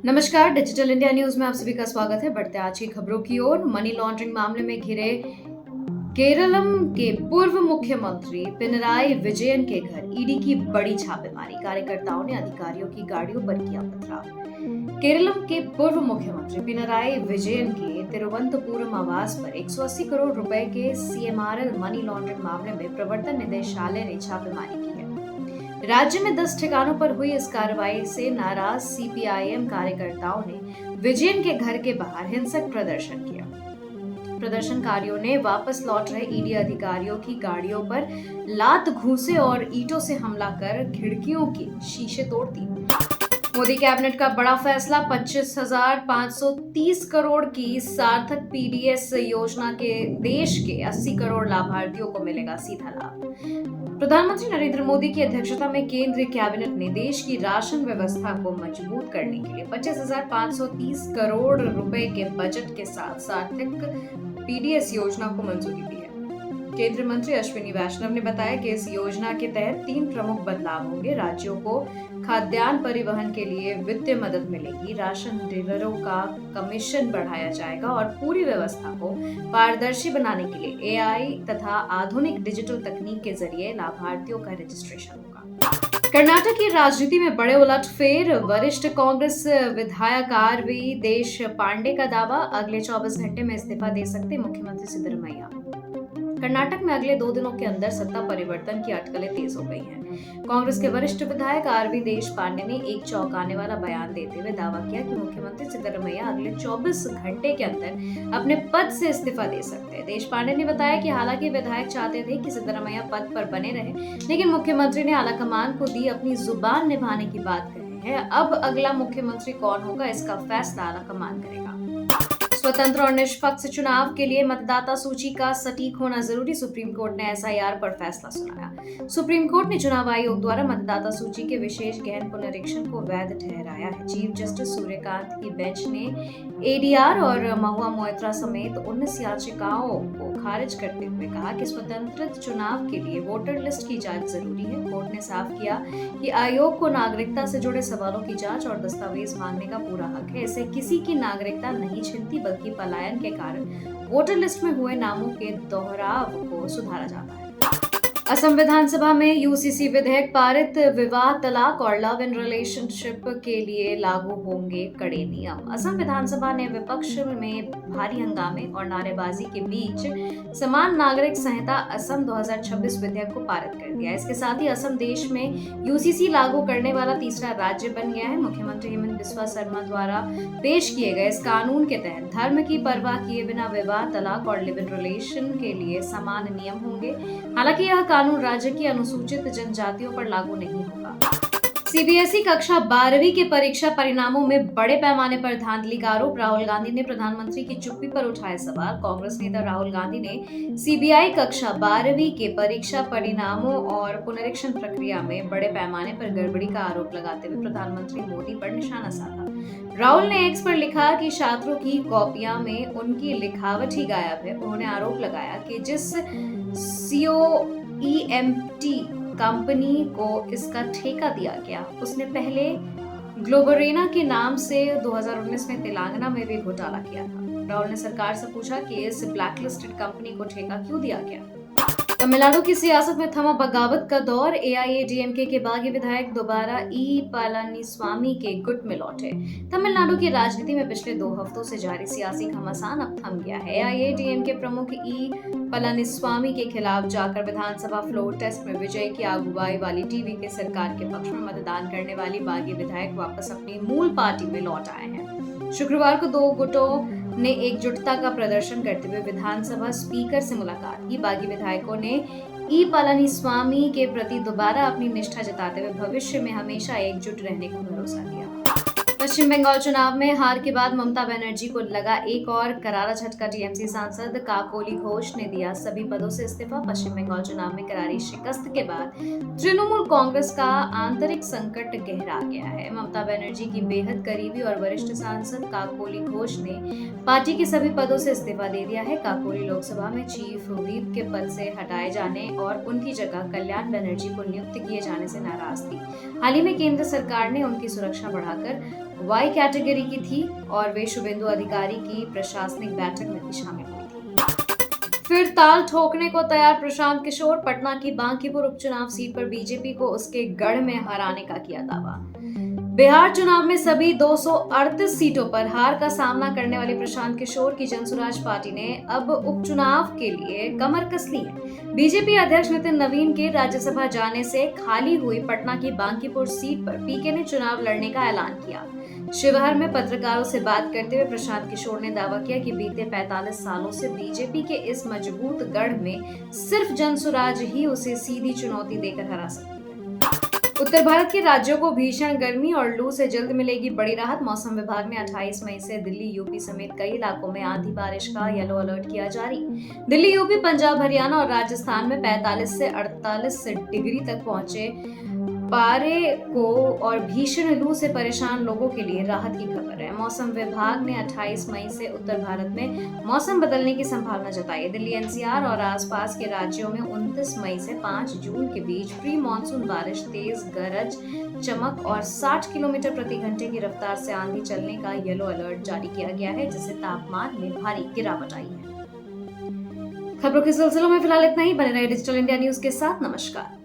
नमस्कार, digital India news में आप सभी का स्वागत है। बढ़ते आज की खबरों की ओर। मनी लॉन्ड्रिंग मामले में घिरे केरलम के पूर्व मुख्यमंत्री पिनराई विजयन के घर ईडी की बड़ी छापेमारी। कार्यकर्ताओं ने अधिकारियों की गाड़ियों पर किया पथराव। केरलम के पूर्व मुख्यमंत्री पिनराई विजयन के तिरुवनंतपुरम आवास पर 180 करोड़ रुपए के सीएमआरएल मनी लॉन्ड्रिंग मामले में प्रवर्तन निदेशालय ने छापेमारी की है। राज्य में 10 ठिकानों पर हुई इस कार्रवाई से नाराज सीपीआईएम कार्यकर्ताओं ने विजयन के घर के बाहर हिंसक प्रदर्शन किया। प्रदर्शनकारियों ने वापस लौट रहे ईडी अधिकारियों की गाड़ियों पर लात घूंसे और ईंटों से हमला कर खिड़कियों के शीशे तोड़ दिए। मोदी कैबिनेट का बड़ा फैसला, 25,530 करोड़ की सार्थक पीडीएस योजना के देश के 80 करोड़ लाभार्थियों को मिलेगा सीधा लाभ। प्रधानमंत्री नरेंद्र मोदी की अध्यक्षता में केंद्रीय कैबिनेट ने देश की राशन व्यवस्था को मजबूत करने के लिए 25,530 करोड़ रुपए के बजट के साथ सार्थक पीडीएस योजना को मंजूरी दी है। केंद्रीय मंत्री अश्विनी वैष्णव ने बताया कि इस योजना के तहत 3 प्रमुख बदलाव होंगे। राज्यों को खाद्यान्न परिवहन के लिए वित्तीय मदद मिलेगी, राशन डीलरों का कमीशन बढ़ाया जाएगा और पूरी व्यवस्था को पारदर्शी बनाने के लिए एआई तथा आधुनिक डिजिटल तकनीक के जरिए लाभार्थियों का रजिस्ट्रेशन होगा। कर्नाटक की राजनीति में बड़े उलटफेर। वरिष्ठ कांग्रेस विधायक आरवी देश पांडे का दावा, अगले 24 घंटे में इस्तीफा दे सकते मुख्यमंत्री सिद्धरमैया। कर्नाटक में अगले 2 दिनों के अंदर सत्ता परिवर्तन की अटकलें तेज हो गई हैं। कांग्रेस के वरिष्ठ विधायक आरवी देश पांडे ने एक चौंकाने वाला बयान देते हुए दावा किया कि मुख्यमंत्री सिद्धरमैया अगले 24 घंटे के अंदर अपने पद से इस्तीफा दे सकते हैं। देश पांडे ने बताया कि हालांकि विधायक चाहते थे कि सिद्धरमैया पद पर बने रहे, लेकिन मुख्यमंत्री ने आलाकमान को दी अपनी जुबान निभाने की बात कही है। अब अगला मुख्यमंत्री कौन होगा, इसका फैसला आलाकमान करेगा। स्वतंत्र और निष्पक्ष चुनाव के लिए मतदाता सूची का सटीक होना जरूरी, सुप्रीम कोर्ट ने एसआईआर पर फैसला सुनाया। सुप्रीम कोर्ट ने चुनाव आयोग द्वारा मतदाता सूची के विशेष गहन पुनरीक्षण को वैध ठहराया है। चीफ जस्टिस सूर्यकांत की बेंच ने एडीआर और महुआ मोइत्रा समेत 19 याचिकाओं को खारिज करते हुए कहा कि स्वतंत्र चुनाव के लिए वोटर लिस्ट की जांच जरूरी है। कोर्ट ने साफ किया कि आयोग को नागरिकता से जुड़े सवालों की जांच और दस्तावेज मांगने का पूरा हक है। इससे किसी की नागरिकता नहीं छिनती, बल्कि पलायन के कारण वोटर लिस्ट में हुए नामों के दोहराव को सुधारा जाता है। असम विधानसभा में यूसीसी विधेयक पारित, विवाह, तलाक और लव इन रिलेशनशिप के लिए लागू होंगे कड़े नियम। असम विधानसभा ने विपक्ष में भारी हंगामे और नारेबाजी के बीच समान नागरिक संहिता असम 2026 विधेयक को पारित कर दिया। इसके साथ ही असम देश में यूसीसी लागू करने वाला तीसरा राज्य बन गया है। मुख्यमंत्री हेमंत बिस्वा शर्मा द्वारा पेश किए गए इस कानून के तहत धर्म की परवाह किए बिना विवाह, तलाक और लिव इन रिलेशन के लिए समान नियम होंगे। हालांकि यह कानून राज्य की अनुसूचित जनजातियों पर लागू नहीं होगा। सीबीएसई कक्षा 12वीं के परीक्षा परिणामों में बड़े पैमाने पर धांधली का आरोप। राहुल गांधी ने प्रधानमंत्री की चुप्पी पर उठाए सवाल। कांग्रेस नेता राहुल गांधी ने सीबीआई कक्षा 12वीं के परीक्षा परिणामों और पुनरीक्षण प्रक्रिया में बड़े पैमाने पर गड़बड़ी का आरोप लगाते हुए प्रधानमंत्री मोदी पर निशाना साधा। राहुल ने एक्स पर लिखा कि छात्रों की कॉपियां में उनकी लिखावट ही गायब है। उन्होंने आरोप लगाया कि जिस सीओईएमटी कंपनी को इसका ठेका दिया गया, उसने पहले ग्लोबरेना के नाम से 2019 में तेलंगाना में भी घोटाला किया था। राहुल ने सरकार से पूछा कि इस ब्लैकलिस्टेड कंपनी को ठेका क्यों दिया गया। तमिलनाडु की सियासत में थमा बगावत का दौर। एआईएडीएमके के बागी विधायक दोबारा ई पलानीस्वामी के गुट में लौटे। तमिलनाडु की राजनीति में पिछले 2 हफ्तों से जारी सियासी घमासान अब थम गया है। एआईएडीएमके प्रमुख ई पलानीस्वामी के खिलाफ जाकर विधानसभा फ्लोर टेस्ट में विजय की अगुवाई वाली टीवीके सरकार के पक्ष में मतदान करने वाली बागी विधायक वापस अपनी मूल पार्टी में लौट आए हैं। शुक्रवार को 2 गुटों ने एकजुटता का प्रदर्शन करते हुए विधानसभा स्पीकर से मुलाकात की। बागी विधायकों ने ई पलानीस्वामी के प्रति दोबारा अपनी निष्ठा जताते हुए भविष्य में हमेशा एकजुट रहने का भरोसा दिया। पश्चिम बंगाल चुनाव में हार के बाद ममता बनर्जी को लगा एक और करारा झटका। टीएमसी सांसद काकोली घोष ने दिया सभी पदों से इस्तीफा। पश्चिम बंगाल चुनाव में करारी शिकस्त के बाद तृणमूल कांग्रेस का आंतरिक संकट गहरा गया है। ममता बनर्जी की बेहद करीबी और वरिष्ठ सांसद काकोली घोष ने पार्टी के सभी पदों से इस्तीफा दे दिया है। काकोली लोकसभा में चीफ व्हिप के पद से हटाए जाने और उनकी जगह कल्याण बनर्जी को नियुक्त किए जाने से नाराज थी। हाल ही में केंद्र सरकार ने उनकी सुरक्षा बढ़ाकर वाई कैटेगरी की थी और वे शुभेंदु अधिकारी की प्रशासनिक बैठक में भी शामिल हुई थी। फिर ताल ठोकने को तैयार प्रशांत किशोर, पटना की बांकीपुर उपचुनाव सीट पर बीजेपी को उसके गढ़ में हराने का किया दावा। बिहार चुनाव में सभी 238 सीटों पर हार का सामना करने वाले प्रशांत किशोर की जनसुराज पार्टी ने अब उपचुनाव के लिए कमर कस ली है। बीजेपी अध्यक्ष नितिन नवीन के राज्यसभा जाने से खाली हुई पटना की बांकीपुर सीट पर पीके ने चुनाव लड़ने का ऐलान किया। शिवहर में पत्रकारों से बात करते हुए प्रशांत किशोर ने दावा किया कि बीते 45 सालों से बीजेपी के इस मजबूत गढ़ में सिर्फ जनसुराज ही उसे सीधी चुनौती देकर हरा सकती है। उत्तर भारत के राज्यों को भीषण गर्मी और लू से जल्द मिलेगी बड़ी राहत। मौसम विभाग ने 28 मई से दिल्ली, यूपी समेत कई इलाकों में आंधी बारिश का येलो अलर्ट किया जारी। दिल्ली, यूपी, पंजाब, हरियाणा और राजस्थान में 45 से 48 डिग्री तक पहुंचे पारे को और भीषण लू से परेशान लोगों के लिए राहत की खबर है। मौसम विभाग ने 28 मई से उत्तर भारत में मौसम बदलने की संभावना जताई है। दिल्ली, एनसीआर और आसपास के राज्यों में 29 मई से 5 जून के बीच प्री मानसून बारिश, तेज गरज चमक और 60 किलोमीटर प्रति घंटे की रफ्तार से आंधी चलने का येलो अलर्ट जारी किया गया है, जिससे तापमान में भारी गिरावट आई है। खबरों के सिलसिलों में फिलहाल इतना ही। बने रहे डिजिटल इंडिया न्यूज के साथ। नमस्कार।